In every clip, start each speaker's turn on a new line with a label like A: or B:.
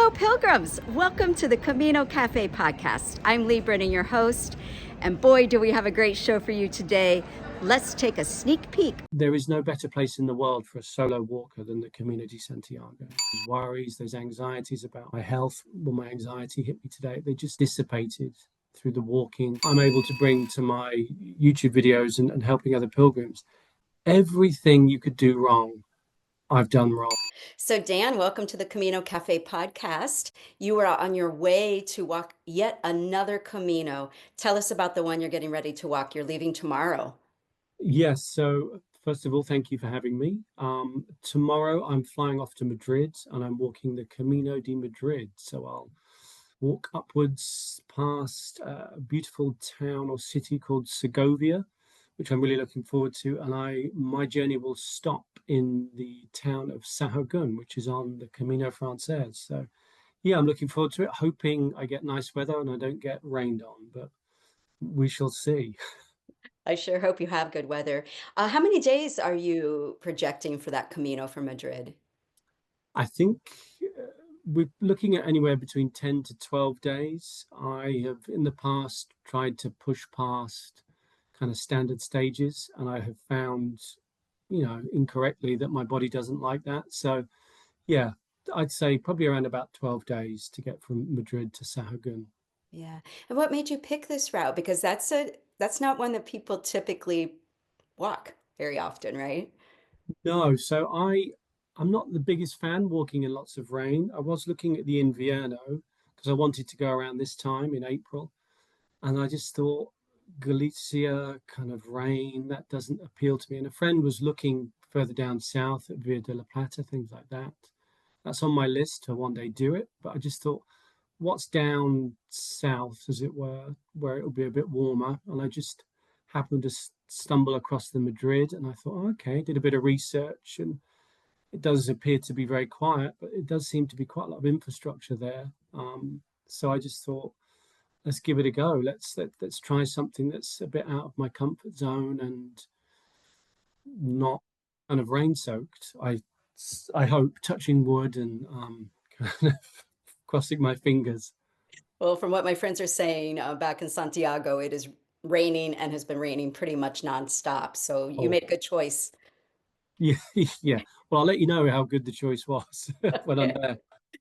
A: Hello, Pilgrims. Welcome to the Camino Cafe podcast. I'm Leigh, Brennan, your host. And boy, do we have a great show for you today. Let's take a sneak peek.
B: There is no better place in the world for a solo walker than the Camino de Santiago. There's worries, there's anxieties about my health. When my anxiety hit me today, they just dissipated through the walking. I'm able to bring to my YouTube videos and helping other pilgrims. Everything you could do wrong, I've done wrong.
A: So, Dan, welcome to the Camino Cafe podcast. You are on your way to walk yet another Camino. Tell us about the one you're getting ready to walk. You're leaving tomorrow.
B: Yes, so first of all, thank you for having me. Tomorrow I'm flying off to Madrid and I'm walking the Camino de Madrid. So I'll walk upwards past a beautiful town or city called Segovia, which I'm really looking forward to. And my journey will stop in the town of Sahagun, which is on the Camino Frances. So yeah, I'm looking forward to it, hoping I get nice weather and I don't get rained on, but we shall see.
A: I sure hope you have good weather. How many days are you projecting for that Camino from Madrid?
B: I think we're looking at anywhere between 10 to 12 days. I have in the past tried to push past kind of standard stages, and I have found, incorrectly that my body doesn't like that. So, yeah, I'd say probably around about 12 days to get from Madrid to Sahagun.
A: Yeah. And what made you pick this route? Because that's not one that people typically walk very often, right?
B: No, I'm not the biggest fan walking in lots of rain. I was looking at the Invierno because I wanted to go around this time in April, and I just thought Galicia kind of rain that doesn't appeal to me. And a friend was looking further down south at Via de la Plata, things like that. That's on my list to one day do it, but I just thought, what's down south, as it were, where it'll be a bit warmer, and I just happened to stumble across the Madrid, and I thought, oh, okay, did a bit of research, and it does appear to be very quiet, but it does seem to be quite a lot of infrastructure there. So I just thought, let's give it a go. Let's try something that's a bit out of my comfort zone and not kind of rain soaked. I hope, touching wood and kind of crossing my fingers.
A: Well, from what my friends are saying, back in Santiago, it is raining and has been raining pretty much nonstop. So you
B: Oh,
A: made a good choice.
B: yeah, yeah. Well, I'll let you know how good the choice was when I'm
A: Okay.
B: there.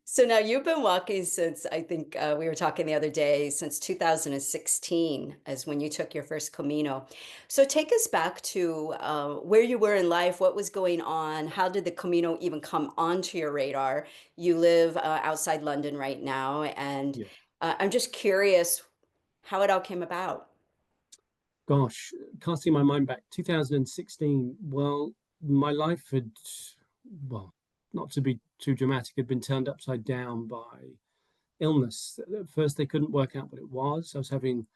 A: So now you've been walking since, I think we were talking the other day, since 2016 as when you took your first Camino. So take us back to where you were in life, what was going on, how did the Camino even come onto your radar? You live outside London right now, and
B: Yeah.
A: I'm just curious how it all came about.
B: Gosh, casting my mind back, 2016. Well, my life had, well, not to be too dramatic, had been turned upside down by illness. At first, they couldn't work out what it was. I was having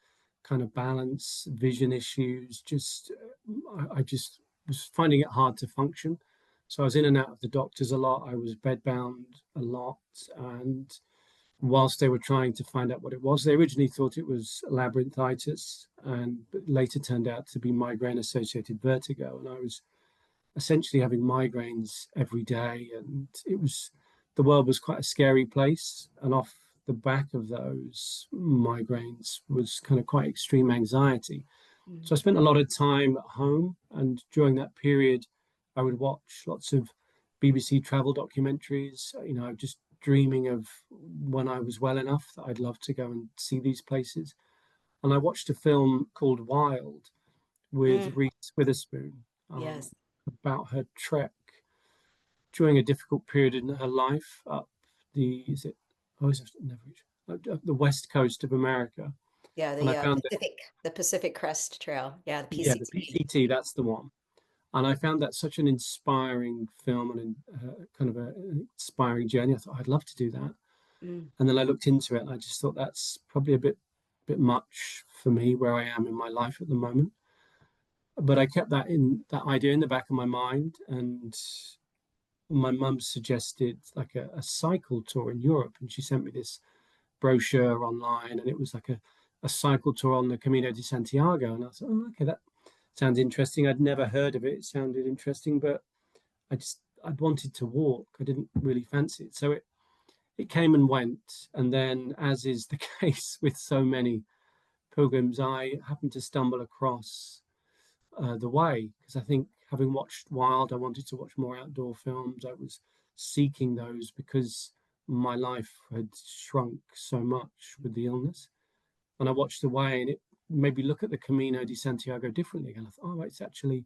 B: kind of balance, vision issues. I just was finding it hard to function. So I was in and out of the doctors a lot. I was bedbound a lot, and whilst they were trying to find out what it was, they originally thought it was labyrinthitis, and but later turned out to be migraine-associated vertigo. And I was essentially having migraines every day, and the world was quite a scary place. And off the back of those migraines was kind of quite extreme anxiety.
A: Mm.
B: So I spent a lot of time at home, and during that period, I would watch lots of BBC travel documentaries. Just dreaming of when I was well enough that I'd love to go and see these places. And I watched a film called Wild with
A: Mm,
B: Reese Witherspoon, um,
A: yes.
B: about her trek during a difficult period in her life up the is it oh is it never up the west coast of America.
A: Yeah,
B: And I
A: the
B: found that,
A: Pacific Crest Trail. Yeah, the
B: yeah, the
A: PCT.
B: PCT, that's the one. And I found that such an inspiring film and kind of an inspiring journey. I thought I'd love to do that.
A: Mm.
B: And then I looked into it, and I just thought that's probably a bit much for me where I am in my life at the moment. But I kept that idea in the back of my mind, and my mum suggested like a cycle tour in Europe, and she sent me this brochure online, and it was like a cycle tour on the Camino de Santiago. And I thought, oh, okay, that sounds interesting. I'd never heard of it. It sounded interesting, but I'd wanted to walk. I didn't really fancy it. So it came and went. And then, as is the case with so many pilgrims, I happened to stumble across The Way, because I think, having watched Wild, I wanted to watch more outdoor films. I was seeking those because my life had shrunk so much with the illness. And I watched The Way, and it made me look at the Camino de Santiago differently. And I thought, oh, it's actually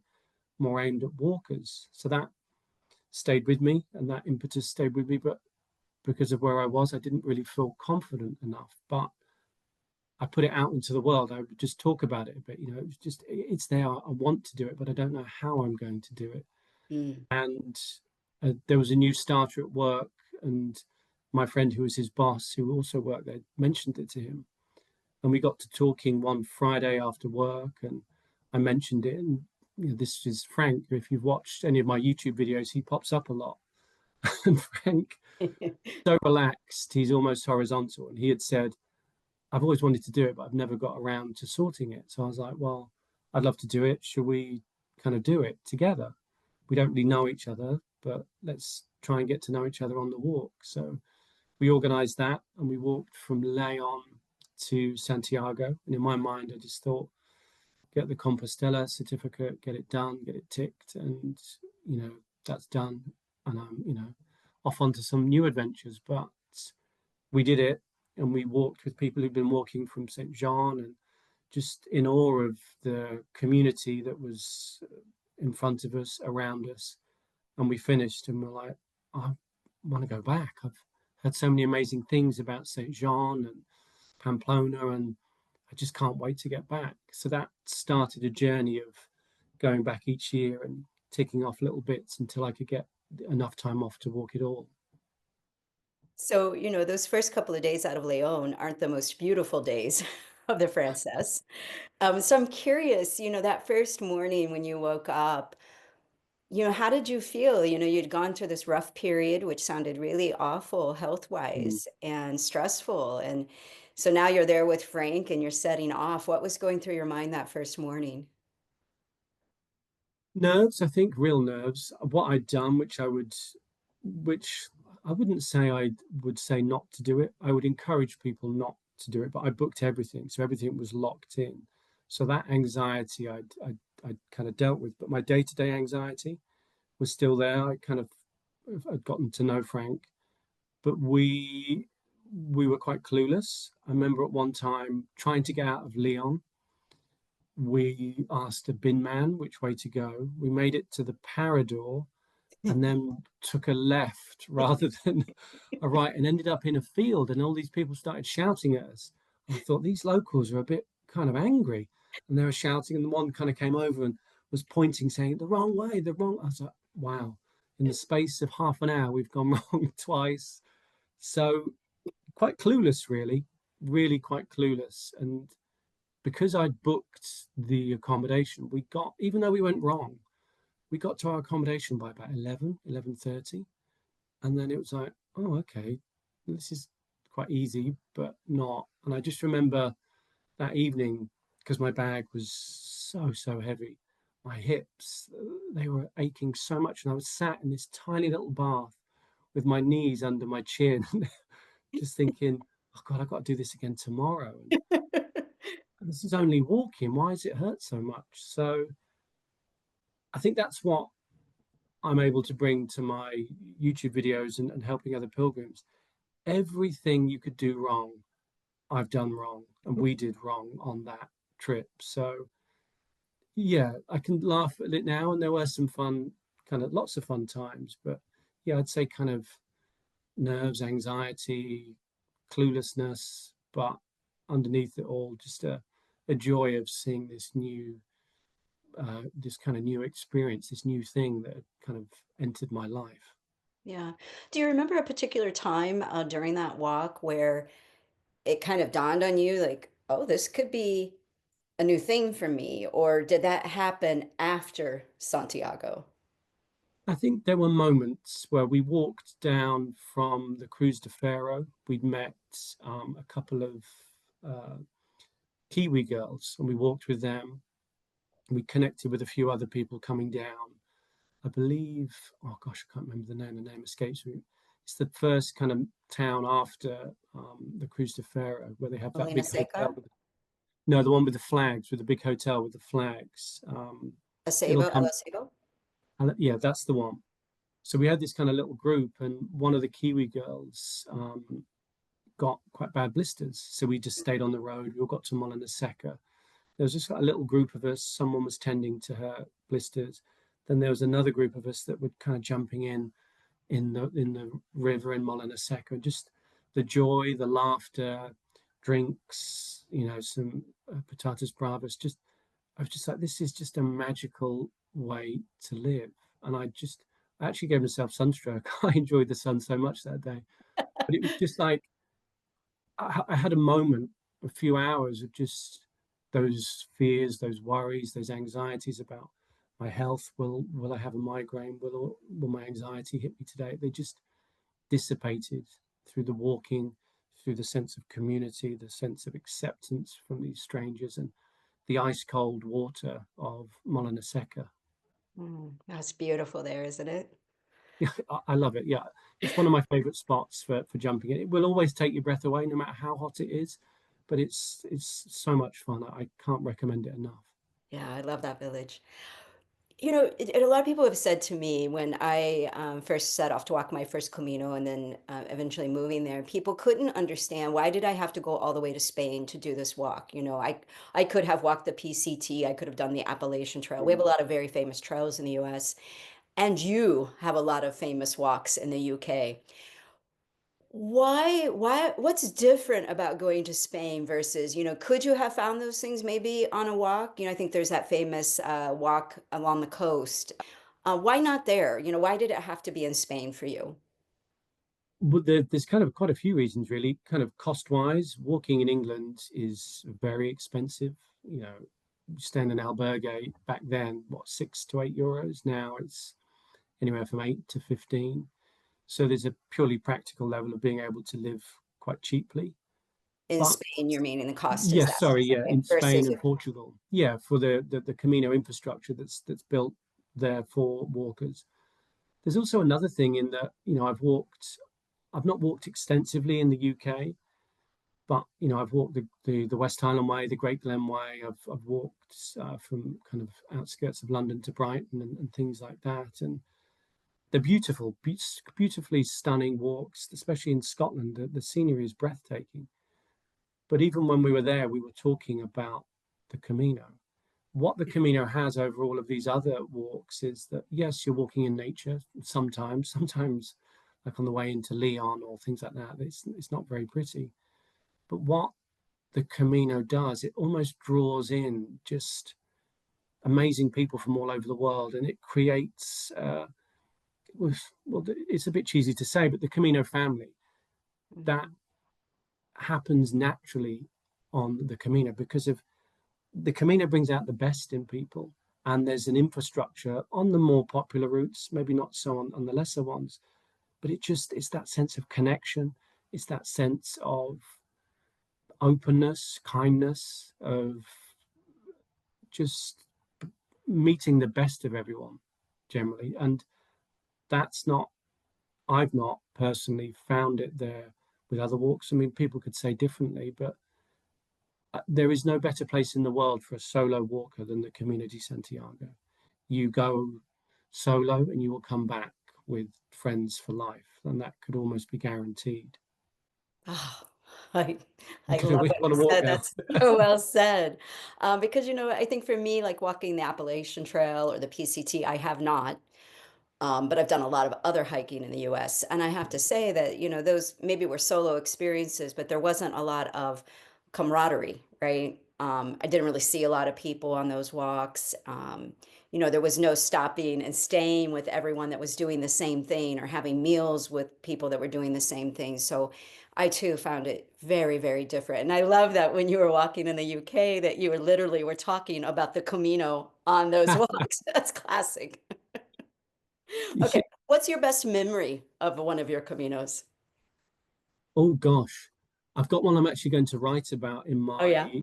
B: more aimed at walkers. So that stayed with me, and that impetus stayed with me. But because of where I was, I didn't really feel confident enough. But I put it out into the world. I would just talk about it a bit. It was just, it's there. I want to do it, but I don't know how I'm going to do it.
A: Mm.
B: And there was a new starter at work, and my friend who was his boss, who also worked there, mentioned it to him. And we got to talking one Friday after work, and I mentioned it. And this is Frank. If you've watched any of my YouTube videos, he pops up a lot. And Frank, so relaxed, he's almost horizontal. And he had said, I've always wanted to do it, but I've never got around to sorting it. So I was like, well, I'd love to do it. Should we kind of do it together? We don't really know each other, but let's try and get to know each other on the walk. So we organized that, and we walked from Leon to Santiago. And in my mind, I just thought, get the Compostela certificate, get it done, get it ticked, and you know that's done. And I'm off onto some new adventures. But we did it, and we walked with people who've been walking from St. Jean, and just in awe of the community that was in front of us, around us. And we finished, and we're like, I want to go back. I've heard so many amazing things about St. Jean and Pamplona, and I just can't wait to get back. So that started a journey of going back each year and ticking off little bits until I could get enough time off to walk it all.
A: So, those first couple of days out of Leon aren't the most beautiful days of the Frances. So I'm curious, that first morning when you woke up, how did you feel? You'd gone through this rough period, which sounded really awful
B: Mm.
A: health-wise and stressful. And so now you're there with Frank and you're setting off. What was going through your mind that first morning?
B: Nerves, I think real nerves. What I'd done, which I wouldn't say I would say not to do it. I would encourage people not to do it, but I booked everything, so everything was locked in. So that anxiety I'd kind of dealt with, but my day-to-day anxiety was still there. I'd gotten to know Frank, but we were quite clueless. I remember at one time trying to get out of Leon. We asked a bin man which way to go. We made it to the Parador, and then took a left rather than a right, and ended up in a field, and all these people started shouting at us. And I thought, these locals are a bit kind of angry, and they were shouting, and the one kind of came over and was pointing, saying, the wrong way, the wrong. I was like, wow, in the space of half an hour we've gone wrong twice. So quite clueless, really quite clueless. And because I'd booked the accommodation, we got, even though we went wrong, we got to our accommodation by about 11:30. And then it was like, oh, okay, this is quite easy, but not. And I just remember that evening, because my bag was so heavy, my hips, they were aching so much. And I was sat in this tiny little bath with my knees under my chin, just thinking, oh God, I've got to do this again tomorrow. And this is only walking. Why does it hurt so much? So I think that's what I'm able to bring to my YouTube videos, and helping other pilgrims. Everything you could do wrong, I've done wrong, and we did wrong on that trip. So yeah, I can laugh at it now, and there were some fun, kind of lots of fun times. But yeah, I'd say kind of nerves, anxiety, cluelessness, but underneath it all, just a joy of seeing this kind of new experience, this new thing that had kind of entered my life.
A: Yeah. Do you remember a particular time during that walk where it kind of dawned on you, like, oh, this could be a new thing for me? Or did that happen after Santiago?
B: I think there were moments where we walked down from the Cruz de Faro. We'd met a couple of uh, Kiwi girls, and we walked with them. We connected with a few other people coming down. I believe, oh gosh, I can't remember the name. The name escapes me. It's the first kind of town after the Cruz de Ferro, where they have that big hotel.
A: Molinaseca,
B: No, the one with the flags, with the big hotel with the flags. It'll
A: Acebo, El
B: come.
A: Acebo.
B: Yeah, that's the one. So we had this kind of little group, and one of the Kiwi girls got quite bad blisters. So we just stayed on the road. We all got to Molinaseca. There was just a little group of us. Someone was tending to her blisters. Then there was another group of us that were kind of jumping in the river in Molinaseca, and just the joy, the laughter, drinks, some patatas bravas. Just I was just like, this is just a magical way to live. And I actually gave myself sunstroke. I enjoyed the sun so much that day, but it was just like I had a moment, a few hours of just those fears, those worries, those anxieties about my health. Will I have a migraine? Will my anxiety hit me today? They just dissipated through the walking, through the sense of community, the sense of acceptance from these strangers, and the ice cold water of Molinaseca.
A: That's beautiful there, isn't it?
B: Yeah, I love it. Yeah, it's one of my favorite spots for jumping. It will always take your breath away, no matter how hot it is, but it's so much fun. I can't recommend it enough.
A: Yeah, I love that village. You know, a lot of people have said to me when I first set off to walk my first Camino and then eventually moving there, people couldn't understand why did I have to go all the way to Spain to do this walk? You know, I could have walked the PCT, I could have done the Appalachian Trail. We have a lot of very famous trails in the US, and you have a lot of famous walks in the UK. What's different about going to Spain versus, could you have found those things maybe on a walk? I think there's that famous walk along the coast. Why not there? Why did it have to be in Spain for you?
B: But there's kind of quite a few reasons, really. Kind of cost wise, walking in England is very expensive. Staying in an albergue back then, what, €6 to €8? Now it's anywhere from 8 to 15. So there's a purely practical level of being able to live quite cheaply.
A: In
B: But
A: Spain, you're meaning the cost is
B: yes,
A: that
B: sorry,
A: much,
B: yeah,
A: right?
B: in Spain
A: Versus
B: and Portugal, yeah, for the Camino infrastructure that's built there for walkers. There's also another thing in that, I've not walked extensively in the UK, but I've walked the West Highland Way, the Great Glen Way. I've walked from kind of outskirts of London to Brighton and things like that, and they're beautiful, beautifully stunning walks, especially in Scotland. The scenery is breathtaking. But even when we were there, we were talking about the Camino. What the Camino has over all of these other walks is that, yes, you're walking in nature sometimes like on the way into Leon or things like that. It's not very pretty. But what the Camino does, it almost draws in just amazing people from all over the world, and it creates, well, it's a bit cheesy to say, but the Camino family that
A: Mhm.
B: happens naturally on the Camino because of the Camino brings out the best in people. And there's an infrastructure on the more popular routes, maybe not so on the lesser ones, but it's that sense of connection. It's that sense of openness, kindness, of just meeting the best of everyone generally. And that's not, I've not personally found it there with other walks. I mean, people could say differently, but there is no better place in the world for a solo walker than the Camino de Santiago. You go solo and you will come back with friends for life, and that could almost be guaranteed.
A: Oh, I I
B: Do
A: love
B: we
A: what
B: want
A: you
B: to walk
A: said.
B: now?
A: That's so well said. Because I think for me, like walking the Appalachian Trail or the PCT, I have not. But I've done a lot of other hiking in the US. And I have to say that, those maybe were solo experiences, but there wasn't a lot of camaraderie, right? I didn't really see a lot of people on those walks. There was no stopping and staying with everyone that was doing the same thing or having meals with people that were doing the same thing. So I too found it very, very different. And I love that when you were walking in the UK that you were talking about the Camino on those walks. That's classic.
B: You
A: Okay,
B: see,
A: what's your best memory of one of your Caminos?
B: oh gosh, I've got one I'm actually going to write about in
A: Oh yeah.
B: my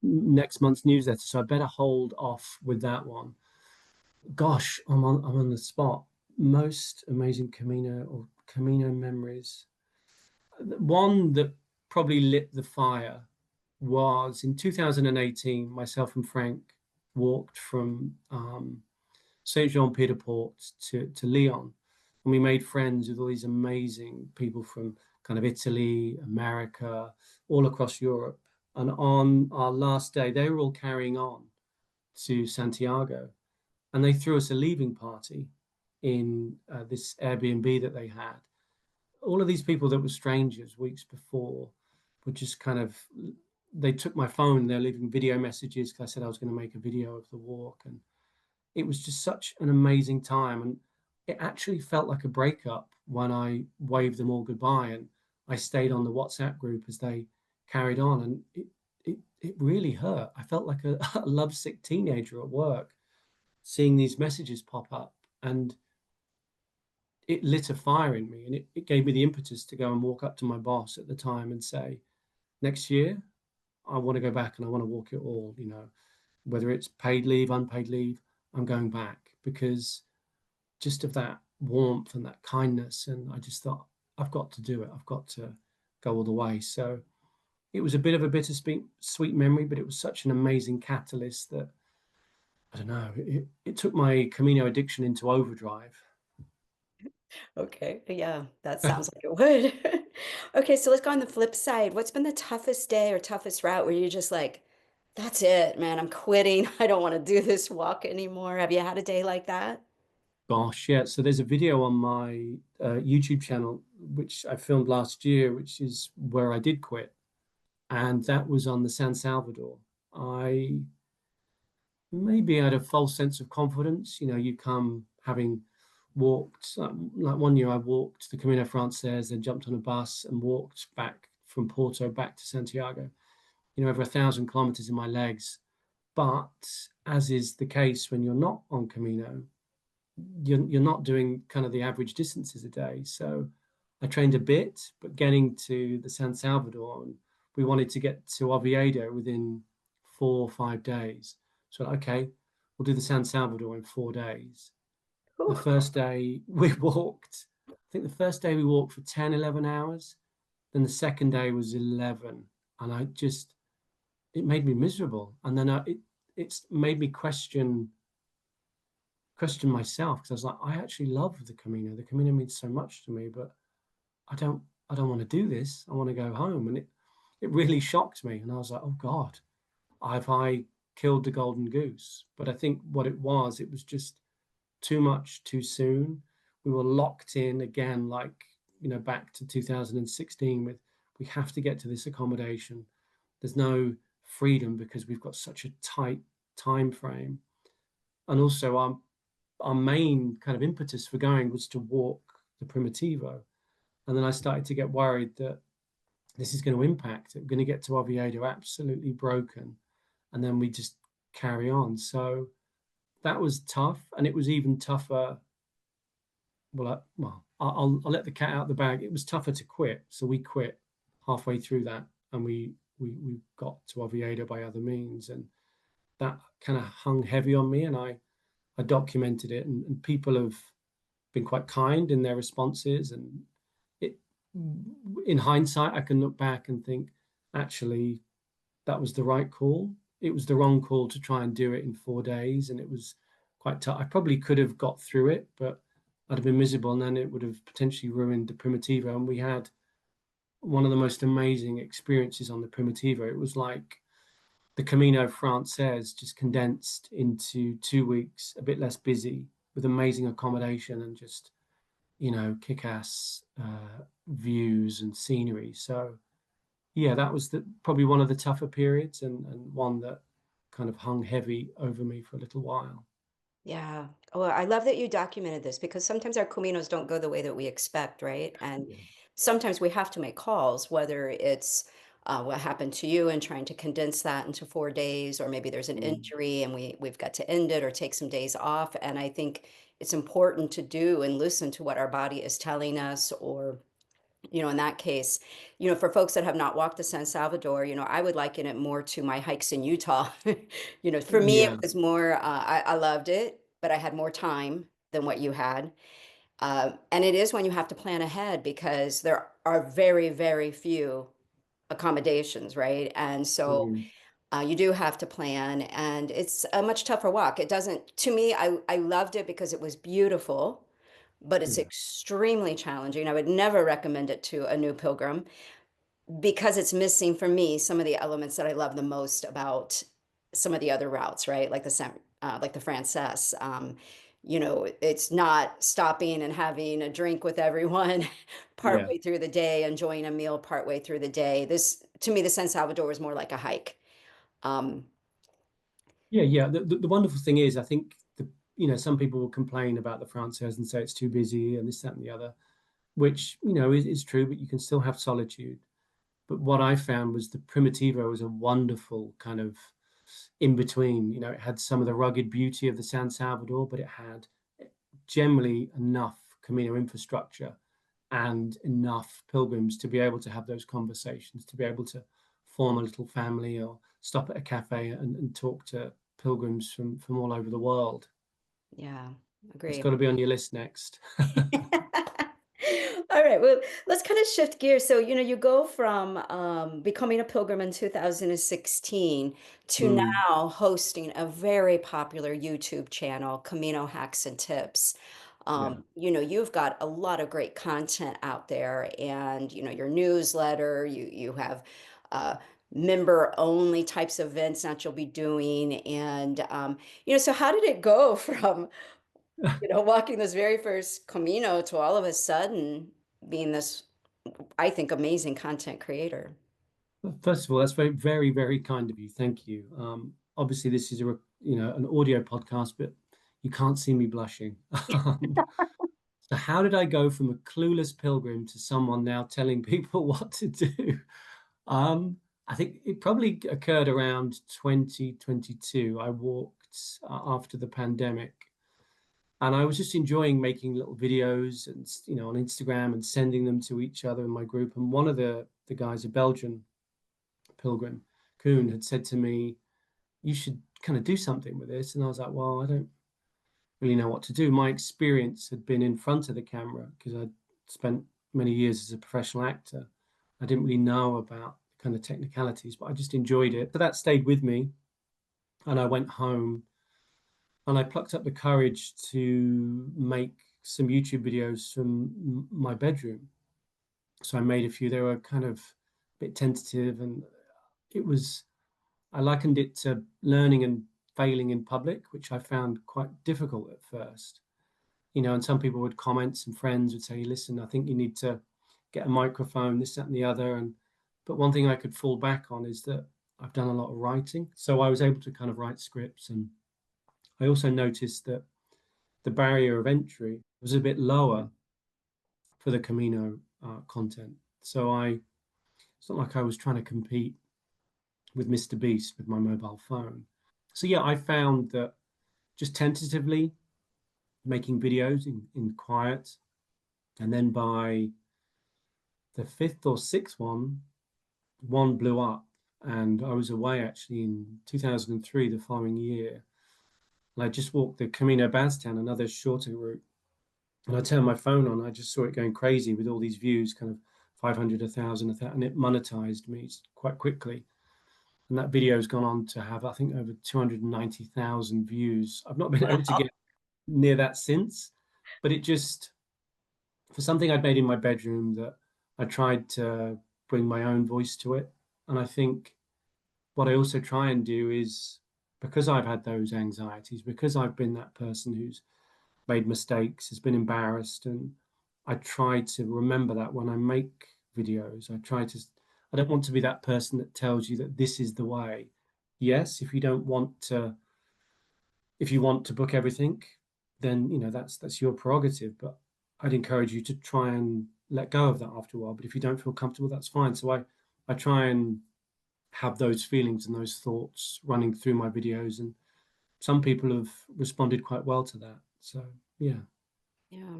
B: next month's newsletter, so I better hold off with that one. Gosh, I'm on the spot. Most amazing Camino or Camino memories. One that probably lit the fire was in 2018. Myself and Frank walked from Saint Jean Pied de Port to Lyon, and we made friends with all these amazing people from kind of Italy, America, all across Europe. And on our last day, they were all carrying on to Santiago, and they threw us a leaving party in this Airbnb that they had. All of these people that were strangers weeks before were just kind of, they took my phone, they're leaving video messages because I said I was going to make a video of the walk. And it was just such an amazing time. And it actually felt like a breakup when I waved them all goodbye. And I stayed on the WhatsApp group as they carried on. And it really hurt. I felt like a, a lovesick teenager at work seeing these messages pop up. And it lit a fire in me, and it gave me the impetus to go and walk up to my boss at the time and say, next year, I want to go back and I want to walk it all, whether it's paid leave, unpaid leave, I'm going back because just of that warmth and that kindness. And I just thought, I've got to do it. I've got to go all the way. So it was a bit of a bittersweet sweet memory, but it was such an amazing catalyst that I don't know, it took my Camino addiction into overdrive.
A: Okay, yeah, that sounds like it would. Okay, so let's go on the flip side. What's been the toughest day or toughest route where you're just like, that's it, man, I'm quitting. I don't want to do this walk anymore. Have you had a day like that?
B: Gosh, yeah. So there's a video on my YouTube channel, which I filmed last year, which is where I did quit. And that was on the San Salvador. I maybe had a false sense of confidence. You come having walked, like one year I walked the Camino Frances, then jumped on a bus and walked back from Porto back to Santiago, over 1,000 kilometers in my legs. But as is the case when you're not on Camino, you're not doing kind of the average distances a day. So I trained a bit, but getting to the San Salvador, and we wanted to get to Oviedo within 4 or 5 days. So okay, we'll do the San Salvador in 4 days. The
A: Whew.
B: first day we walked, I think the first day we walked for 10, 11 hours. Then the second day was 11. And it made me miserable. And then it's made me question myself because I was like, I actually love the Camino. The Camino means so much to me, but I don't I don't want to do this. I want to go home. And it really shocked me. And I was like, oh God, have I killed the golden goose? But I think what it was just too much too soon. We were locked in again, like, back to 2016 with we have to get to this accommodation. There's no freedom because we've got such a tight time frame. And also our main kind of impetus for going was to walk the Primitivo. And then I started to get worried that this is going to impact it. We're going to get to Oviedo absolutely broken. And then we just carry on. So that was tough. And it was even tougher. I'll let the cat out of the bag. It was tougher to quit. So we quit halfway through that. And we got to Oviedo by other means. And that kind of hung heavy on me. And I documented it. And people have been quite kind in their responses. And it, in hindsight, I can look back and think, actually, that was the right call. It was the wrong call to try and do it in 4 days, and it was quite tough. I probably could have got through it, but I'd have been miserable, and then it would have potentially ruined the Primitivo. And we had one of the most amazing experiences on the Primitivo. It was like the Camino Frances just condensed into 2 weeks, a bit less busy, with amazing accommodation and just kick-ass views and scenery. So yeah, that was probably one of the tougher periods and one that kind of hung heavy over me for a little while.
A: Yeah. Oh, I love that you documented this because sometimes our caminos don't go the way that we expect, right? And
B: Yeah.
A: sometimes we have to make calls, whether it's what happened to you and trying to condense that into 4 days, or maybe there's an
B: Mm,
A: injury and we've got to end it or take some days off. And I think it's important to do and listen to what our body is telling us, or in that case, for folks that have not walked the San Salvador, I would liken it more to my hikes in Utah. For me, it
B: yeah.
A: was more, I loved it, but I had more time. than what you had. And it is when you have to plan ahead because there are very, very few accommodations, right? And so
B: Mm,
A: you do have to plan, and it's a much tougher walk. It doesn't, to me, I loved it because it was beautiful, but it's
B: yeah,
A: extremely challenging. I would never recommend it to a new pilgrim because it's missing for me some of the elements that I love the most about some of the other routes, right? Like like the Frances. It's not stopping and having a drink with everyone
B: yeah,
A: partway through the day, enjoying a meal partway through the day. This, to me, the San Salvador was more like a hike. Um,
B: yeah. The wonderful thing is, I think some people will complain about the Frances and say it's too busy and this, that, and the other, which is true, but you can still have solitude. But what I found was the Primitivo was a wonderful kind of in between. It had some of the rugged beauty of the San Salvador, but it had generally enough Camino infrastructure and enough pilgrims to be able to have those conversations, to be able to form a little family or stop at a cafe and talk to pilgrims from all over the world.
A: yeah,
B: It's
A: agree.
B: got to be on your list next.
A: All right, well, let's kind of shift gears. So, you go from becoming a pilgrim in 2016 to
B: Mm,
A: now hosting a very popular YouTube channel, Camino Hacks and Tips.
B: yeah.
A: You've got a lot of great content out there, and your newsletter, you have member only types of events that you'll be doing. And so how did it go from walking this very first Camino to all of a sudden being this, I think, amazing content creator?
B: First of all, that's very, very, very kind of you. Thank you. Obviously, this is an audio podcast, but you can't see me blushing. So how did I go from a clueless pilgrim to someone now telling people what to do? Um, I think it probably occurred around 2022. I walked after the pandemic, and I was just enjoying making little videos and on Instagram and sending them to each other in my group. And one of the guys, a Belgian pilgrim, Koen, had said to me, "You should kind of do something with this." And I was like, "Well, I don't really know what to do." My experience had been in front of the camera because I'd spent many years as a professional actor. I didn't really know about the kind of technicalities, but I just enjoyed it. So that stayed with me. And I went home and I plucked up the courage to make some YouTube videos from my bedroom. So I made a few. They were kind of a bit tentative, and it was, I likened it to learning and failing in public, which I found quite difficult at first. And some people would comment, some friends would say, "Listen, I think you need to get a microphone, this, that, and the other." But one thing I could fall back on is that I've done a lot of writing. So I was able to kind of write scripts. And I also noticed that the barrier of entry was a bit lower for the Camino content. So it's not like I was trying to compete with Mr. Beast with my mobile phone. So yeah, I found that just tentatively making videos in quiet, and then by the fifth or sixth one blew up, and I was away actually in 2003, the following year. And I just walked the Camino Baztan, another shorter route, and I turned my phone on. I just saw it going crazy with all these views, kind of 500, 1,000, and it monetized me quite quickly. And that video has gone on to have, I think, over 290,000 views. I've not been able to
A: Wow.
B: get near that since, but it just, for something I'd made in my bedroom, that I tried to bring my own voice to it. And I think what I also try and do is, because I've had those anxieties, because I've been that person who's made mistakes, has been embarrassed, and I try to remember that when I make videos. I don't want to be that person that tells you that this is the way. Yes, if you want to book everything, then that's your prerogative. But I'd encourage you to try and let go of that after a while. But if you don't feel comfortable, that's fine. So I try and have those feelings and those thoughts running through my videos, and some people have responded quite well to that. So yeah.
A: Yeah.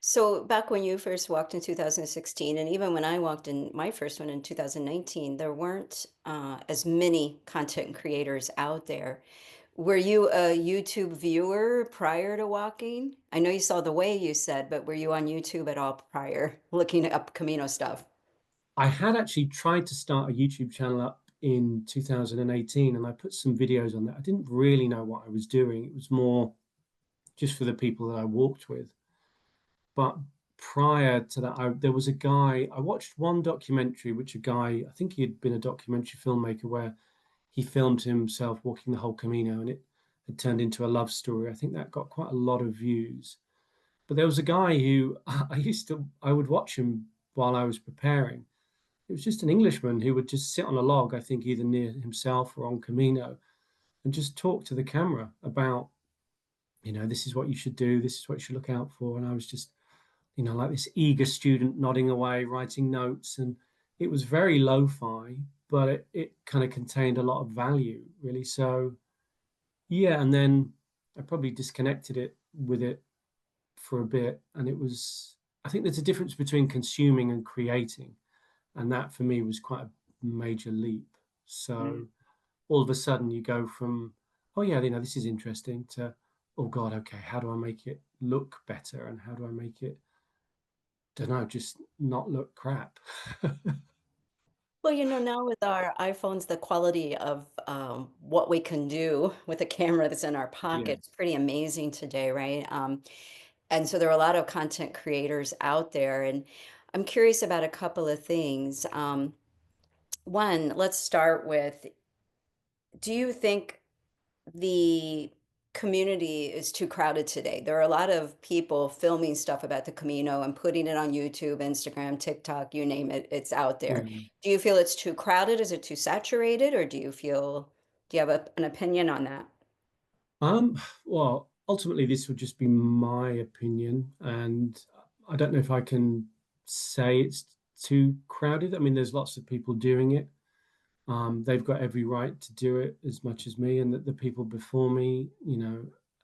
A: So back when you first walked in 2016, and even when I walked in my first one in 2019, there weren't as many content creators out there. Were you a YouTube viewer prior to walking? I know you saw the way you said, but were you on YouTube at all prior, looking up Camino stuff?
B: I had actually tried to start a YouTube channel up in 2018 and I put some videos on there. I didn't really know what I was doing. It was more just for the people that I walked with. But prior to that, there was a guy, I watched one documentary, which a guy, I think he had been a documentary filmmaker where he filmed himself walking the whole Camino and it had turned into a love story. I think that got quite a lot of views. But there was a guy who I would watch him while I was preparing. It was just an Englishman who would just sit on a log, I think either near himself or on Camino, and just talk to the camera about, this is what you should do, this is what you should look out for. And I was just, like this eager student nodding away, writing notes. And it was very lo-fi, but it kind of contained a lot of value, really. So, yeah. And then I probably disconnected it with it for a bit. And I think there's a difference between consuming and creating. And that for me was quite a major leap.
A: Mm.
B: So all of a sudden you go from, oh yeah, this is interesting to, oh God, okay, how do I make it look better? And how do I make it, don't know, just not look crap?
A: Well, now with our iPhones, the quality of what we can do with a camera that's in our
B: Yeah.
A: pocket is pretty amazing today, right? And so there are a lot of content creators out there, and I'm curious about a couple of things. One, let's start with, do you think the community is too crowded today? There are a lot of people filming stuff about the Camino and putting it on YouTube, Instagram, TikTok, you name it, it's out there.
B: Yeah.
A: Do you feel it's too crowded? Is it too saturated? Or do you have an opinion on that?
B: Well, ultimately, this would just be my opinion, and I don't know if I can say it's too crowded. I mean, there's lots of people doing it. They've got every right to do it as much as me, and that the people before me,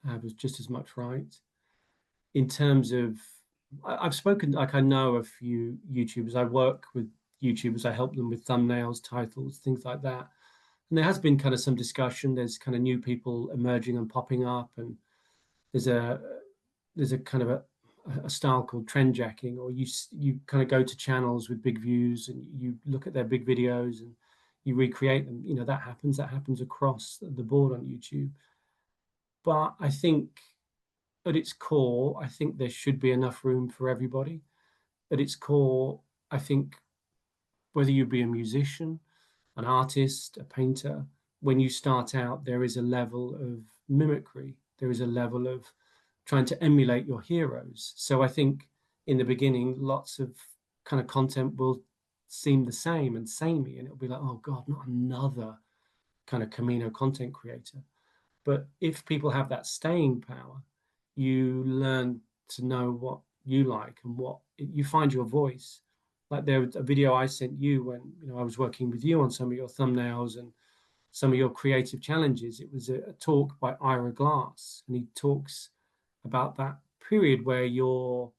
B: have just as much right. In terms of, I've spoken, like I know a few YouTubers. I work with YouTubers. I help them with thumbnails, titles, things like that. And there has been kind of some discussion. There's kind of new people emerging and popping up, and there's a there's a kind of a style called trend jacking, or you kind of go to channels with big views and you look at their big videos and you recreate them. That happens across the board on YouTube. But I think at its core, I think there should be enough room for everybody. At its core, I think whether you be a musician, an artist, a painter, when you start out, there is a level of mimicry. There is a level of trying to emulate your heroes. So I think in the beginning, lots of kind of content will seem the same and samey, and it'll be like, oh God, not another kind of Camino content creator. But if people have that staying power, you learn to know what you like and what you find your voice. Like there was a video I sent you when I was working with you on some of your thumbnails and some of your creative challenges. It was a talk by Ira Glass, and he talks about that period where your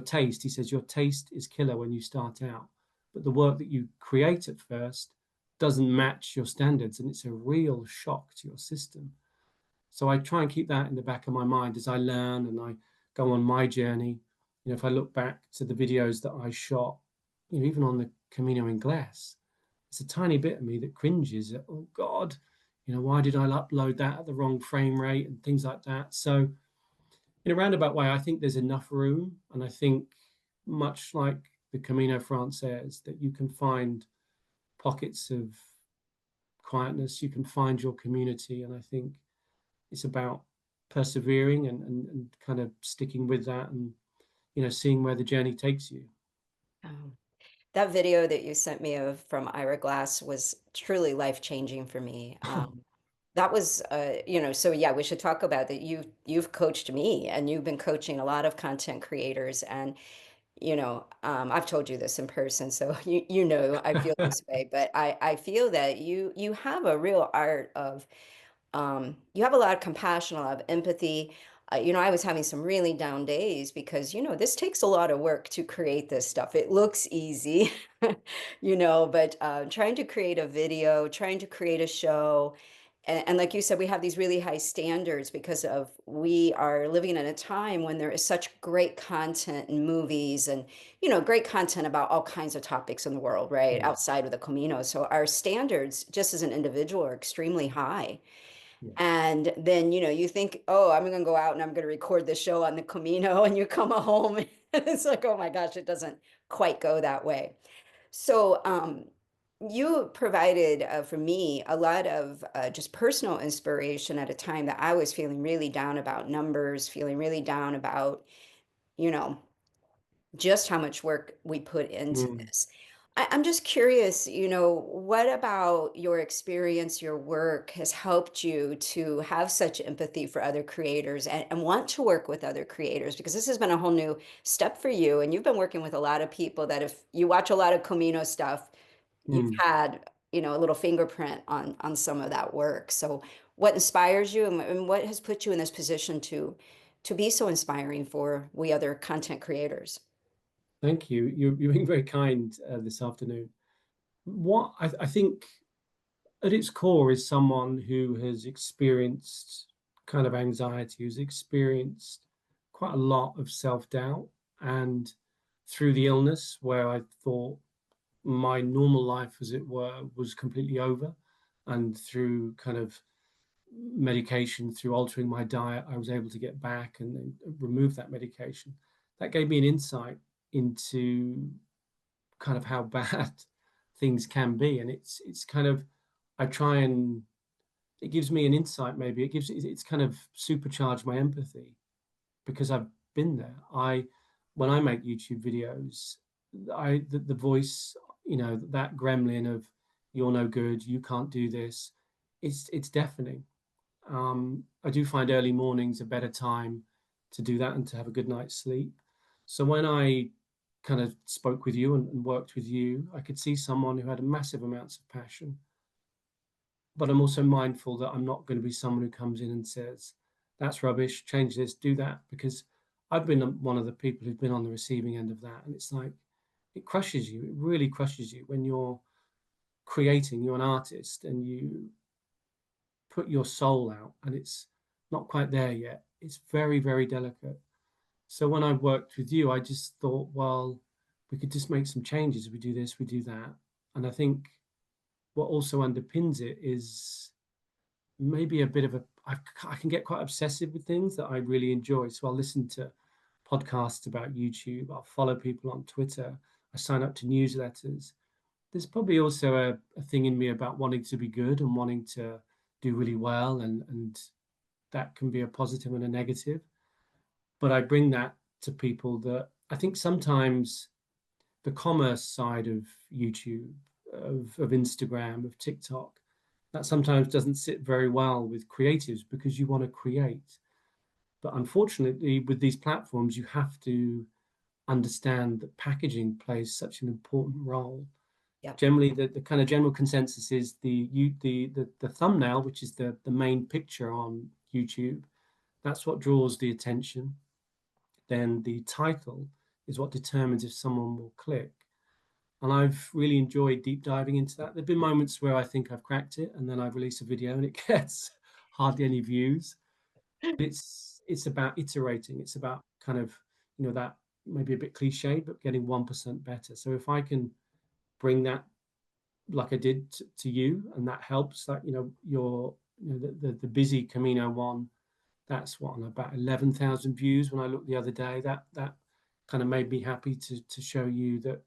B: taste. He says your taste is killer when you start out, but the work that you create at first doesn't match your standards, and it's a real shock to your system. So I try and keep that in the back of my mind as I learn and I go on my journey. If I look back to the videos that I shot, even on the Camino in Glass, it's a tiny bit of me that cringes at, oh God, why did I upload that at the wrong frame rate and things like that. So in a roundabout way, I think there's enough room. And I think much like the Camino Francaise, that you can find pockets of quietness, you can find your community. And I think it's about persevering and kind of sticking with that and seeing where the journey takes you.
A: Um, that video that you sent me of from Ira Glass was truly life-changing for me. That was, so yeah, we should talk about that. You've coached me, and you've been coaching a lot of content creators, and I've told you this in person, so I feel this way, but I feel that you have a real art of, you have a lot of compassion, a lot of empathy. I was having some really down days because, this takes a lot of work to create this stuff. It looks easy, but trying to create a video, trying to create a show, And like you said, we have these really high standards because of we are living in a time when there is such great content and movies and, great content about all kinds of topics in the world, right?
B: Mm,
A: Outside of the Camino. So our standards, just as an individual, are extremely high.
B: yeah.
A: And then, you think, oh, I'm going to go out and I'm going to record this show on the Camino, and you come home and it's like, oh my gosh, it doesn't quite go that way. So, you provided for me a lot of just personal inspiration at a time that I was feeling really down about numbers, feeling really down about, you know, just how much work we put into
B: Mm,
A: this. I'm just curious, what about your experience, your work has helped you to have such empathy for other creators and want to work with other creators? Because this has been a whole new step for you. And you've been working with a lot of people that if you watch a lot of Camino stuff, you've
B: mm.
A: had, a little fingerprint on some of that work. So what inspires you and what has put you in this position to be so inspiring for we other content creators?
B: Thank you. You're being very kind this afternoon. What I think at its core is someone who has experienced kind of anxiety, who's experienced quite a lot of self-doubt, and through the illness where I thought my normal life, as it were, was completely over, and through kind of medication, through altering my diet, I was able to get back and then remove that medication. That gave me an insight into kind of how bad things can be, and it's kind of I try and it gives me an insight. Maybe it's kind of supercharged my empathy because I've been there. I When I make YouTube videos, the voice, that gremlin of you're no good, you can't do this, it's deafening. I do find early mornings a better time to do that and to have a good night's sleep. So when I kind of spoke with you and worked with you, I could see someone who had massive amounts of passion, but I'm also mindful that I'm not going to be someone who comes in and says, that's rubbish, change this, do that, because I've been one of the people who've been on the receiving end of that. And it's like, it crushes you. It really crushes you when you're creating, you're an artist and you put your soul out and it's not quite there yet. It's very, very delicate. So when I worked with you, I just thought, well, we could just make some changes. We do this, we do that. And I think what also underpins it is maybe a bit of I can get quite obsessive with things that I really enjoy. So I'll listen to podcasts about YouTube. I'll follow people on Twitter. I sign up to newsletters. There's probably also a thing in me about wanting to be good and wanting to do really well, and that can be a positive and a negative. But I bring that to people that I think sometimes the commerce side of YouTube, of Instagram, of TikTok, that sometimes doesn't sit very well with creatives because you want to create. But unfortunately, with these platforms, you have to understand that packaging plays such an important role.
A: Yeah.
B: Generally, the kind of general consensus is the thumbnail, which is the main picture on YouTube. That's what draws the attention. Then the title is what determines if someone will click. And I've really enjoyed deep diving into that. There've been moments where I think I've cracked it, and then I release a video and it gets hardly any views. But it's about iterating. It's about kind of that maybe a bit cliche, but getting 1% better. So if I can bring that like I did to you, and that helps, that the busy Camino one, that's what, on about 11,000 views when I looked the other day. That kind of made me happy to show you that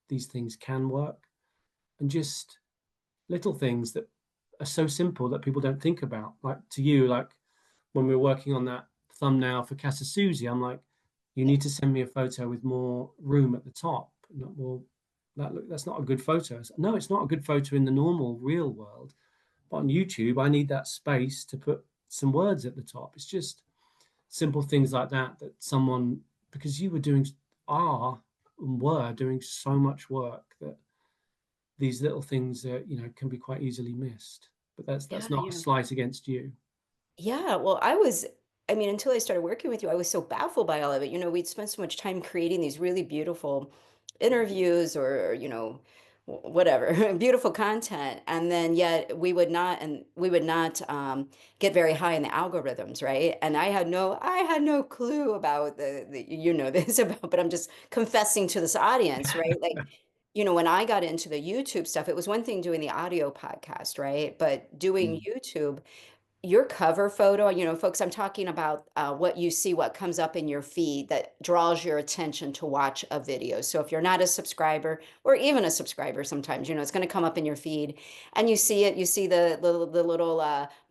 B: these things can work, and just little things that are so simple that people don't think about. Like to you, like when we were working on that thumbnail for Casa Susie, I'm like, you need to send me a photo with more room at the top. Well, that's not a good photo. No, it's not a good photo in the normal real world. But on YouTube, I need that space to put some words at the top. It's just simple things like that someone, because you were doing, are and were doing so much work, that these little things can be quite easily missed. But
A: Yeah,
B: that's not a
A: yeah.
B: slight against you.
A: Yeah, well, I mean, until I started working with you, I was so baffled by all of it. We'd spent so much time creating these really beautiful interviews or, whatever, beautiful content, and then yet we would not get very high in the algorithms, right? And I had no clue about the you know this about, but I'm just confessing to this audience, right? Like, when I got into the YouTube stuff, it was one thing doing the audio podcast, right? But doing
B: Mm.
A: YouTube, your cover photo, folks, I'm talking about what you see, what comes up in your feed that draws your attention to watch a video. So if you're not a subscriber or even a subscriber, sometimes, it's going to come up in your feed and you see it, you see the little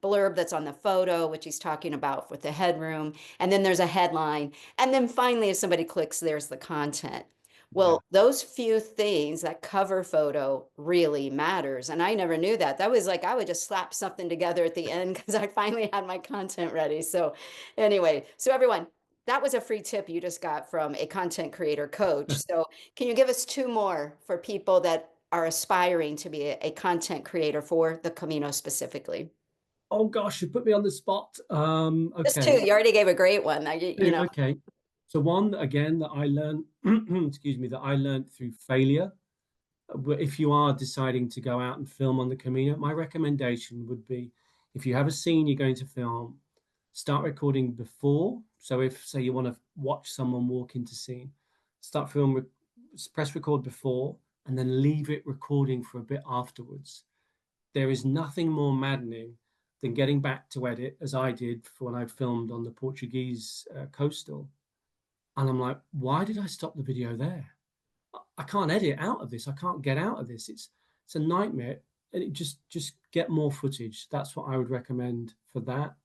A: blurb that's on the photo, which he's talking about with the headroom. And then there's a headline. And then finally, if somebody clicks, there's the content.
B: Yeah.
A: Well, those few things, that cover photo really matters. And I never knew that. That was like, I would just slap something together at the end because I finally had my content ready. So, anyway, so everyone, that was a free tip you just got from a content creator coach. So, can you give us two more for people that are aspiring to be a content creator for the Camino specifically?
B: Oh gosh, you put me on the spot.
A: Just two.
B: Okay.
A: You already gave a great one. You know.
B: Okay. So one again that I learned, excuse me, that I learned through failure. If you are deciding to go out and film on the Camino, my recommendation would be, if you have a scene you're going to film, start recording before. So if, say, you want to watch someone walk into scene, start film, press record before, and then leave it recording for a bit afterwards. There is nothing more maddening than getting back to edit, as I did for when I filmed on the Portuguese coastal. And I'm like, why did I stop the video there? I can't edit out of this. I can't get out of this. It's a nightmare. And it just get more footage. That's what I would recommend for that.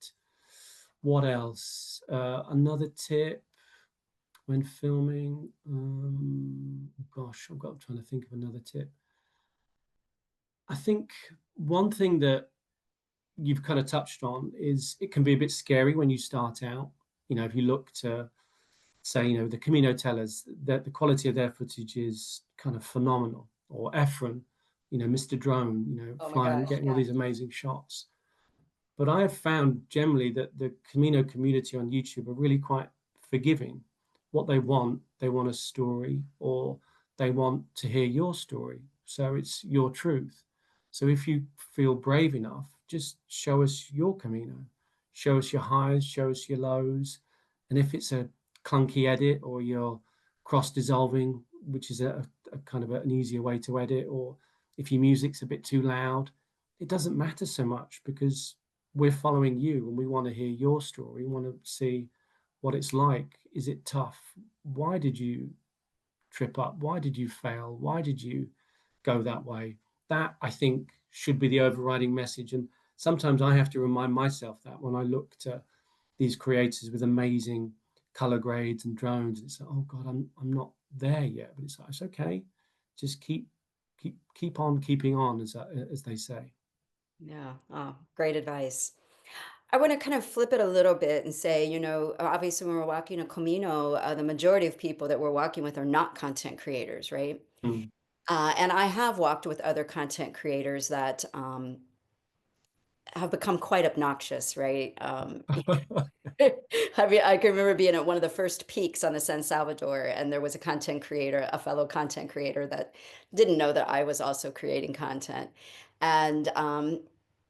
B: What else? Another tip when filming. Gosh, I'm trying to think of another tip. I think one thing that you've kind of touched on is it can be a bit scary when you start out. If you look to say, the Camino tellers, that the quality of their footage is kind of phenomenal. Or Efren, Mr. Drone,
A: Oh my
B: flying,
A: gosh.
B: getting all
A: Yeah.
B: these amazing shots. But I have found generally that the Camino community on YouTube are really quite forgiving. What they want a story, or they want to hear your story. So it's your truth. So if you feel brave enough, just show us your Camino, show us your highs, show us your lows. And if it's a clunky edit, or you're cross dissolving, which is a kind of an easier way to edit, or if your music's a bit too loud, it doesn't matter so much, because we're following you and we want to hear your story. We want to see what it's like. Is it tough? Why did you trip up? Why did you fail? Why did you go that way? That, I think, should be the overriding message. And sometimes I have to remind myself that when I look to these creators with amazing color grades and drones, it's like, oh God, I'm not there yet. But it's like, it's okay. Just keep on keeping on, as they say.
A: Yeah. Oh, great advice. I want to kind of flip it a little bit and say, obviously when we're walking a Camino, the majority of people that we're walking with are not content creators, right?
B: Mm.
A: And I have walked with other content creators that have become quite obnoxious, right? I can remember being at one of the first peaks on the San Salvador, and there was a content creator, a fellow content creator that didn't know that I was also creating content. And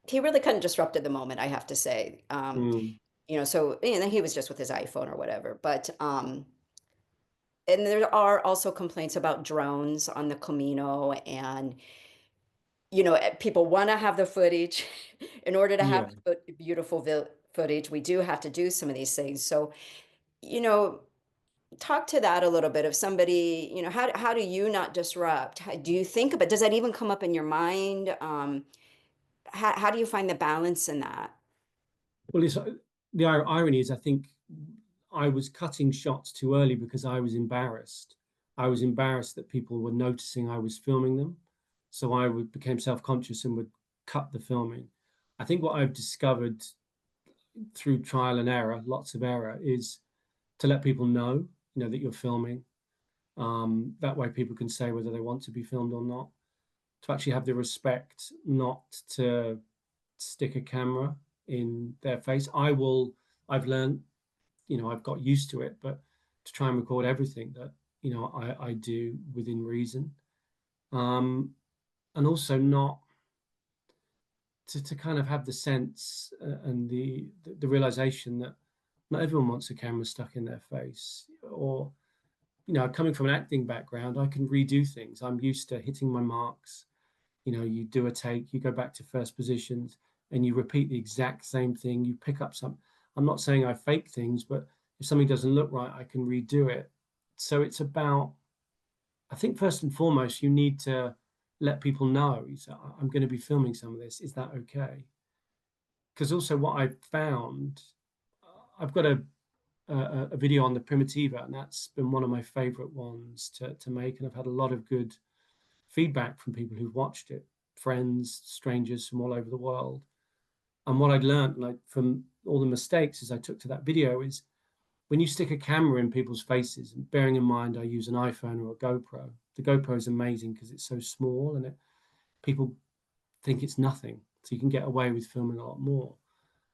A: he really kind of disrupted the moment, I have to say.
B: Mm.
A: So he was just with his iPhone or whatever. But and there are also complaints about drones on the Camino, and people want to have the footage. In order to have
B: Yeah.
A: beautiful footage, we do have to do some of these things. So, you know, talk to that a little bit. If somebody, how do you not disrupt? Do you think about, does that even come up in your mind? How do you find the balance in that?
B: Well, the irony is, I think I was cutting shots too early because I was embarrassed. I was embarrassed that people were noticing I was filming them. So became self-conscious and would cut the filming. I think what I've discovered through trial and error, lots of error, is to let people know, that you're filming. That way people can say whether they want to be filmed or not. To actually have the respect not to stick a camera in their face. I've learned, I've got used to it, but to try and record everything that, I do within reason. and also not to kind of have the sense and the realization that not everyone wants a camera stuck in their face. Or, coming from an acting background, I can redo things. I'm used to hitting my marks. You do a take, you go back to first positions, and you repeat the exact same thing. You pick up some. I'm not saying I fake things, but if something doesn't look right, I can redo it. So it's about, I think first and foremost, you need to let people know. I'm going to be filming some of this. Is that okay? Because also what I've found, I've got a video on the Primitivo, and that's been one of my favorite ones to make. And I've had a lot of good feedback from people who've watched it, friends, strangers from all over the world. And what I'd learned, like from all the mistakes as I took to that video, is when you stick a camera in people's faces, and bearing in mind I use an iPhone or a GoPro, the GoPro is amazing because it's so small and people think it's nothing. So you can get away with filming a lot more.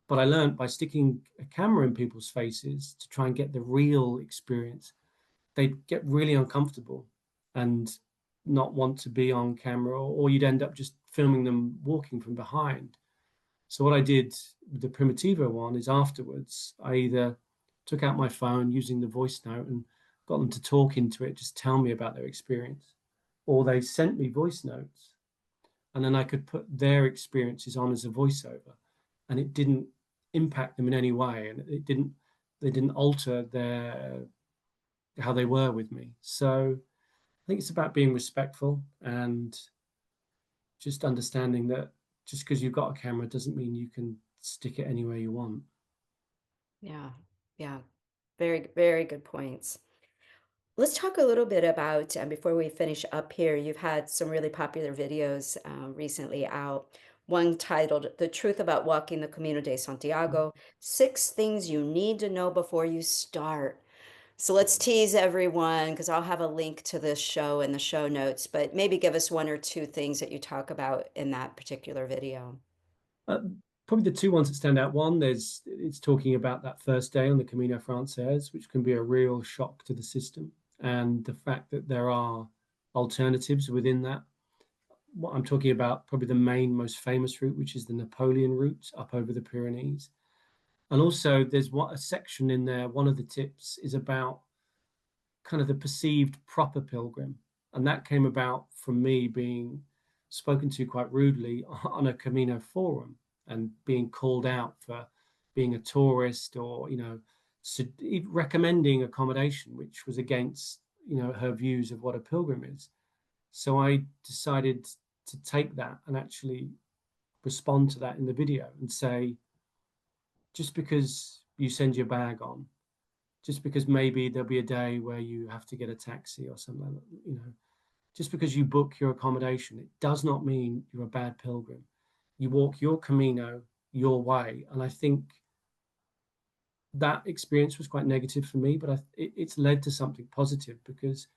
B: But I learned by sticking a camera in people's faces to try and get the real experience, they'd get really uncomfortable and not want to be on camera, or you'd end up just filming them walking from behind. So what I did with the Primitivo one is afterwards, I either took out my phone using the voice note and got them to talk into it, just tell me about their experience, or they sent me voice notes, and then I could put their experiences on as a voiceover, and it didn't impact them in any way, and they didn't alter their how they were with me. So I think it's about being respectful and just understanding that just because you've got a camera doesn't mean you can stick it anywhere you want.
A: Yeah. Yeah. Very, very good points. Let's talk a little bit about, before we finish up here, you've had some really popular videos recently out. One titled The Truth About Walking the Camino de Santiago, Six Things You Need to Know Before You Start. So let's tease everyone because I'll have a link to this show in the show notes, but maybe give us one or two things that you talk about in that particular video.
B: Uh, Probably the two ones that stand out. One, it's talking about that first day on the Camino Frances, which can be a real shock to the system, and the fact that there are alternatives within that. What I'm talking about, probably the main, most famous route, which is the Napoleon route up over the Pyrenees. And also, there's a section in there. One of the tips is about kind of the perceived proper pilgrim. And that came about from me being spoken to quite rudely on a Camino forum and being called out for being a tourist, or, recommending accommodation, which was against, her views of what a pilgrim is. So I decided to take that and actually respond to that in the video and say, just because you send your bag on, just because maybe there'll be a day where you have to get a taxi or something, just because you book your accommodation, it does not mean you're a bad pilgrim. You walk your Camino your way. And I think that experience was quite negative for me, but it's led to something positive, because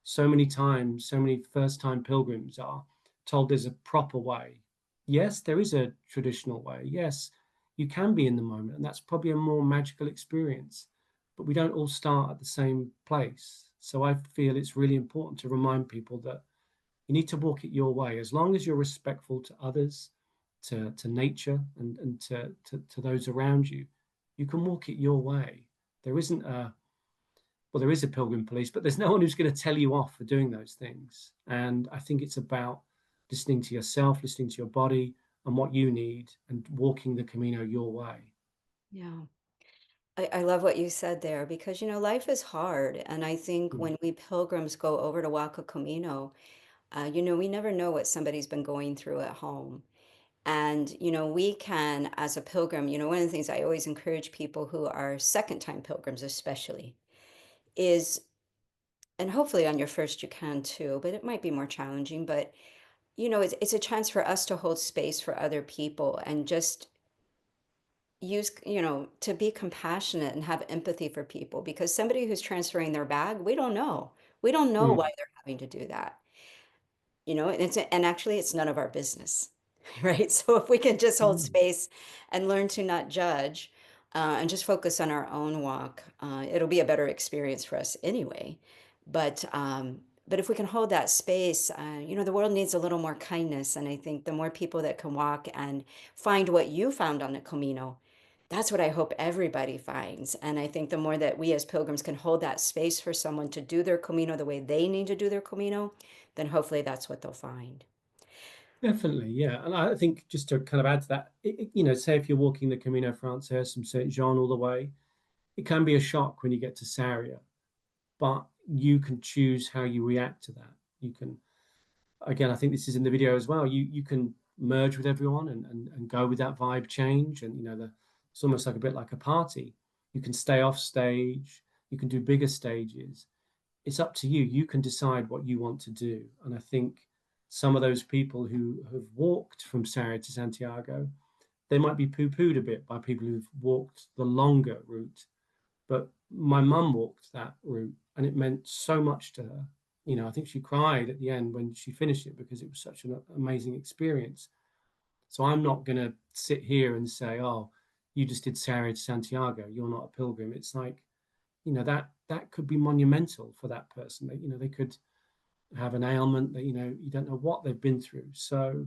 B: so many times, so many first time pilgrims are told there's a proper way. Yes, there is a traditional way. Yes, you can be in the moment, and that's probably a more magical experience, but we don't all start at the same place. So I feel it's really important to remind people that you need to walk it your way, as long as you're respectful to others, to nature, and to those around you. You can walk it your way. There isn't a Well, there is a pilgrim police, but there's no one who's going to tell you off for doing those things. And I think it's about listening to yourself, listening to your body and what you need, and walking the Camino your way.
A: Yeah. I love what you said there because, life is hard. And I think
B: Mm.
A: when we pilgrims go over to walk a Camino, we never know what somebody's been going through at home. And, we can, as a pilgrim, one of the things I always encourage people who are second time pilgrims, especially, is, and hopefully on your first you can too, but it might be more challenging. But, it's a chance for us to hold space for other people and just use, to be compassionate and have empathy for people, because somebody who's transferring their bag, we don't know. We don't know
B: Mm.
A: why they're having to do that. And actually it's none of our business, right? So if we can just hold
B: Mm.
A: space and learn to not judge, and just focus on our own walk, it'll be a better experience for us anyway. But but if we can hold that space, the world needs a little more kindness. And I think the more people that can walk and find what you found on the Camino, that's what I hope everybody finds. And I think the more that we as pilgrims can hold that space for someone to do their Camino the way they need to do their Camino, then hopefully that's what they'll find.
B: Definitely, yeah. And I think just to kind of add to that, say if you're walking the Camino Frances from Saint Jean all the way, it can be a shock when you get to Sarria, but you can choose how you react to that. You can, again, I think this is in the video as well. You can merge with everyone and go with that vibe change, and it's almost like a bit like a party. You can stay off stage. You can do bigger stages. It's up to you. You can decide what you want to do. And I think some of those people who have walked from Sarria to Santiago, they might be poo-pooed a bit by people who've walked the longer route. But my mum walked that route and it meant so much to her. I think she cried at the end when she finished it because it was such an amazing experience. So I'm not going to sit here and say, oh, you just did Sarria to Santiago, you're not a pilgrim. It's like, that could be monumental for that person. They could have an ailment that, you don't know what they've been through. So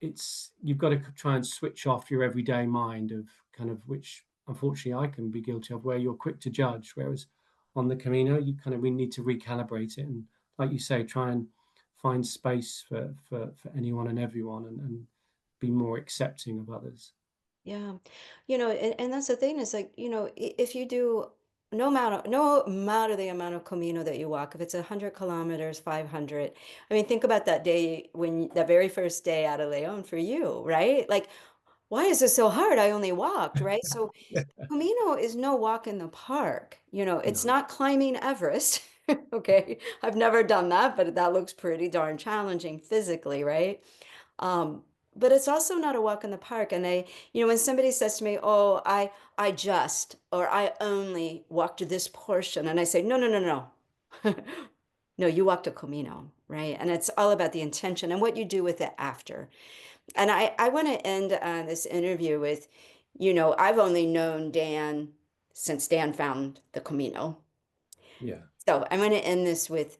B: you've got to try and switch off your everyday mind of kind of, which unfortunately I can be guilty of, where you're quick to judge, whereas on the Camino we need to recalibrate it, and like you say, try and find space for anyone and everyone, and be more accepting of others.
A: Yeah. And that's the thing is like, if you do no matter the amount of Camino that you walk, if it's 100 kilometers, 500, I mean, think about that day when that very first day out of Leon for you, right? Like, why is this so hard? I only walked, right? So Camino is no walk in the park. It's
B: No.
A: not climbing Everest. Okay. I've never done that, but that looks pretty darn challenging physically, right? Um, but it's also not a walk in the park. And when somebody says to me, "Oh, I just or I only walked this portion," and I say, "No, no, no, no, no, you walked a Camino, right?" And it's all about the intention and what you do with it after. And I want to end this interview with, I've only known Dan since Dan found the Camino.
B: Yeah.
A: So I'm going to end this with,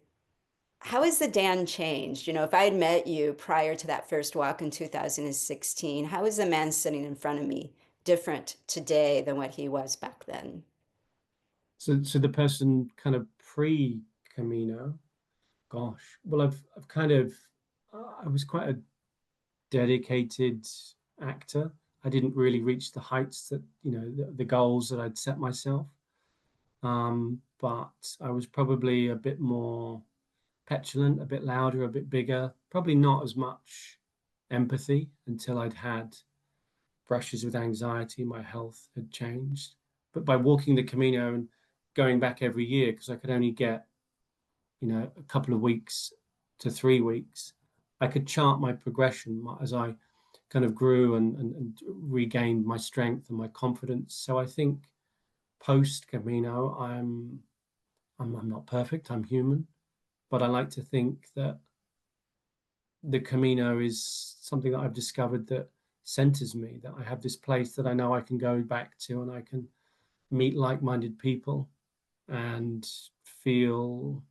A: how has the Dan changed? If I had met you prior to that first walk in 2016, how is the man sitting in front of me different today than what he was back then?
B: So the person kind of pre Camino, gosh, well, I've kind of, I was quite a dedicated actor. I didn't really reach the heights that, the goals that I'd set myself. But I was probably a bit more petulant, a bit louder, a bit bigger, probably not as much empathy until I'd had brushes with anxiety. My health had changed. But by walking the Camino and going back every year, because I could only get, a couple of weeks to 3 weeks, I could chart my progression as I kind of grew and regained my strength and my confidence. So I think post Camino, I'm not perfect. I'm human, but I like to think that the Camino is something that I've discovered that centers me. That I have this place that I know I can go back to, and I can meet like-minded people and feel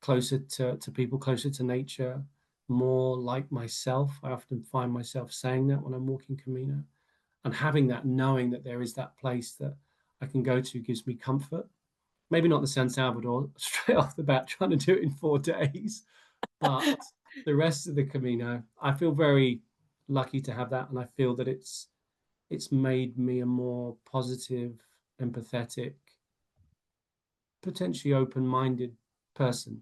B: closer to people, closer to nature, more like myself. I often find myself saying that when I'm walking Camino, and having that, knowing that there is that place that I can go to, gives me comfort. Maybe not the San Salvador straight off the bat, trying to do it in 4 days, but the rest of the Camino, I feel very lucky to have that, and I feel that it's made me a more positive, empathetic, potentially open-minded person.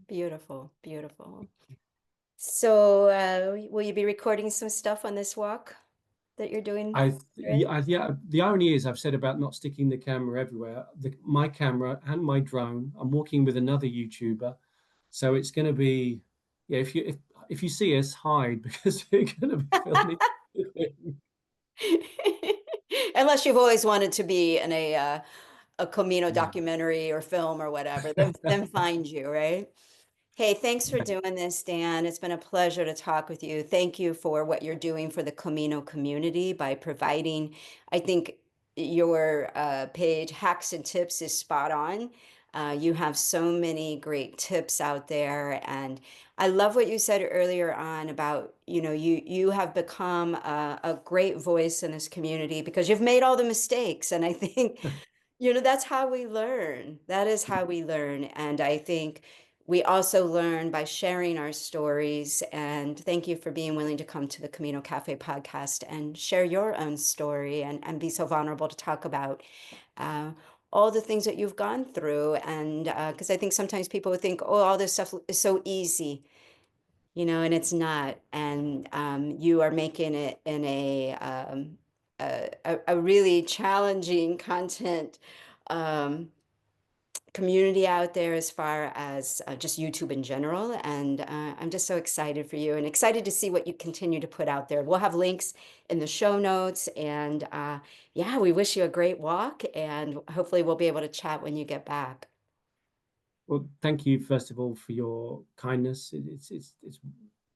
A: Beautiful, beautiful. So, will you be recording some stuff on this walk that you're doing?
B: Yeah, the irony is I've said about not sticking the camera everywhere. My camera and my drone, I'm walking with another YouTuber, so it's going to be, yeah. If you see us, hide because we're going to be filming.
A: Unless you've always wanted to be in a Camino
B: No.
A: documentary or film or whatever, then find you, right? Hey, thanks for doing this, Dan. It's been a pleasure to talk with you. Thank you for what you're doing for the Camino community by providing, I think your page, Hacks and Tips, is spot on. You have so many great tips out there, and I love what you said earlier on about, you have become a great voice in this community because you've made all the mistakes, and I think that's how we learn. That is how we learn. And I think we also learn by sharing our stories. And thank you for being willing to come to the Camino Cafe podcast and share your own story and be so vulnerable to talk about uh, all the things that you've gone through. And because I think sometimes people would think, oh, all this stuff is so easy, and it's not. And you are making it in a really challenging content um, community out there as far as just YouTube in general. And I'm just so excited for you and excited to see what you continue to put out there. We'll have links in the show notes. And yeah, we wish you a great walk. And hopefully we'll be able to chat when you get back.
B: Well, thank you first of all for your kindness. It's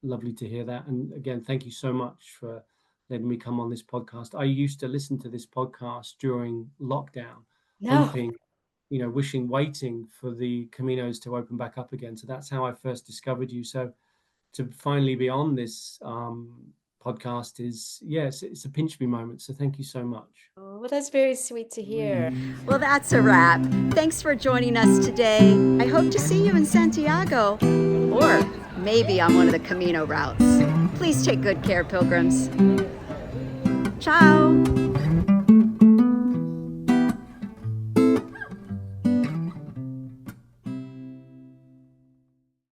B: lovely to hear that. And again, thank you so much for letting me come on this podcast. I used to listen to this podcast during lockdown,
A: No.
B: hoping, wishing, waiting for the Caminos to open back up again. So that's how I first discovered you. So to finally be on this podcast is, yes, it's a pinch me moment. So thank you so much.
A: Oh, well, that's very sweet to hear. Well, that's a wrap. Thanks for joining us today. I hope to see you in Santiago or maybe on one of the Camino routes. Please take good care, pilgrims. Ciao.